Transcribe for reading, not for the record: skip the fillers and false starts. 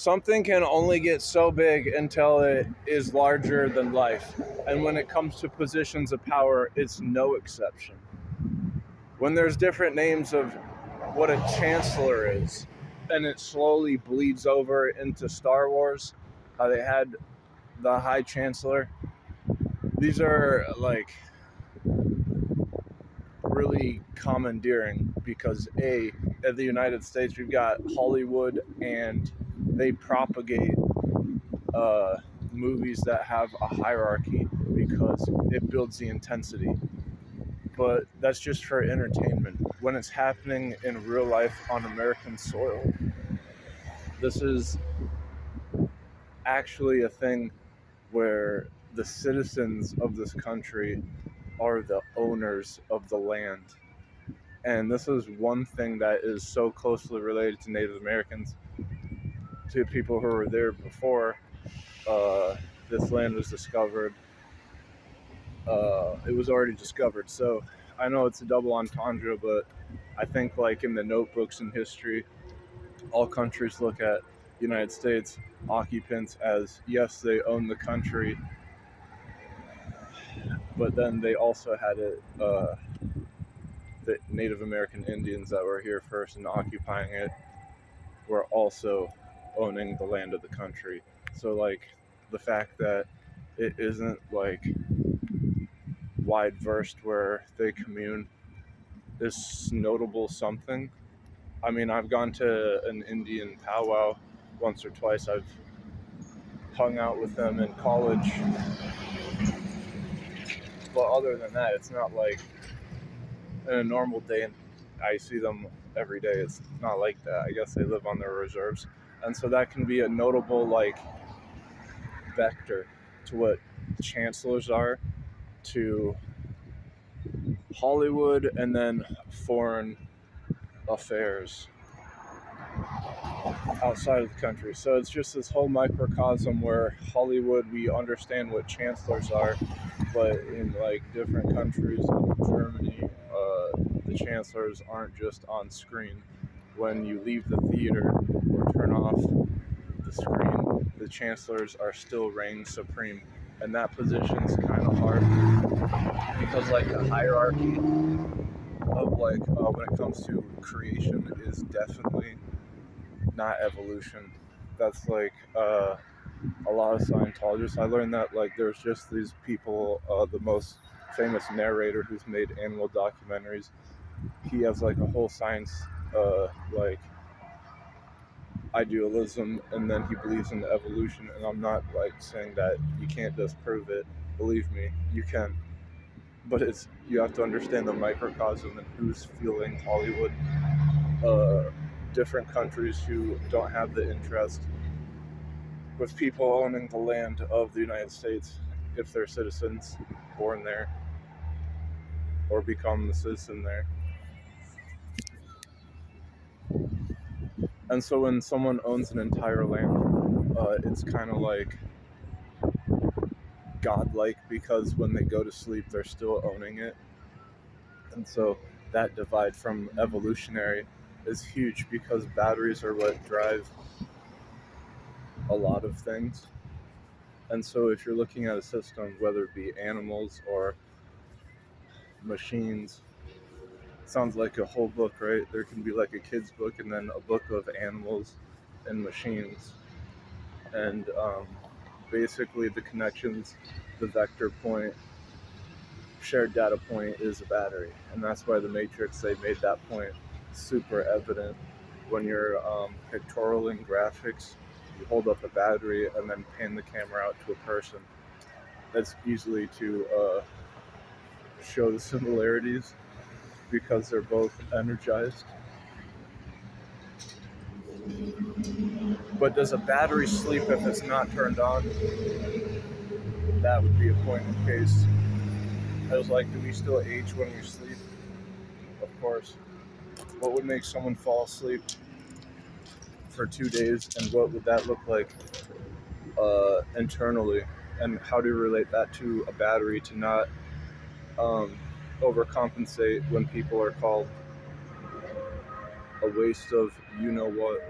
Something can only get so big until it is larger than life. And when it comes to positions of power, it's no exception. When there's different names of what a chancellor is, and it slowly bleeds over into Star Wars, how they had the High Chancellor. These are like really commandeering because in the United States we've got Hollywood and they propagate movies that have a hierarchy because it builds the intensity. But that's just for entertainment. When it's happening in real life on American soil, this is actually a thing where the citizens of this country are the owners of the land. And this is one thing that is so closely related to Native Americans, to people who were there before this land was discovered. It was already discovered. So I know it's a double entendre, but I think like in the notebooks in history, all countries look at the United States occupants as, yes, they own the country, but then they also had it, the Native American Indians that were here first and occupying it were also owning the land of the country. So like the fact that it isn't like wide versed where they commune is notable something. I mean, I've gone to an Indian powwow once or twice. I've hung out with them in college. But other than that, it's not like in a normal day and I see them every day. It's not like that. I guess they live on their reserves. And so that can be a notable like vector to what chancellors are to Hollywood and then foreign affairs outside of the country. So it's just this whole microcosm where Hollywood, we understand what chancellors are, but in like different countries, in Germany, the chancellors aren't just on screen. When you leave the theater or turn off the screen, the chancellors are still reigning supreme. And that position's kind of hard because like the hierarchy of like when it comes to creation is definitely not evolution. That's like a lot of Scientologists. I learned that like there's just these people, the most famous narrator who's made animal documentaries. He has like a whole science like idealism, and then he believes in evolution. And I'm not like saying that you can't disprove it. Believe me, you can. But it's you have to understand the microcosm and who's fueling Hollywood. Different countries who don't have the interest with people owning the land of the United States if they're citizens born there or become the citizen there. And so when someone owns an entire land, it's kind of like godlike because when they go to sleep, they're still owning it. And so that divide from evolutionary is huge because batteries are what drive a lot of things. And so if you're looking at a system, whether it be animals or machines, sounds like a whole book, right? There can be like a kid's book and then a book of animals and machines. And basically the connections, the vector point, shared data point is a battery. And that's why the Matrix, they made that point super evident. When you're pictorial graphics, you hold up a battery and then pan the camera out to a person. That's usually to show the similarities because they're both energized. But does a battery sleep if it's not turned on? That would be a point in case. I was like, do we still age when we sleep? Of course. What would make someone fall asleep for 2 days, and what would that look like internally? And how do you relate that to a battery to not overcompensate when people are called a waste of you know what?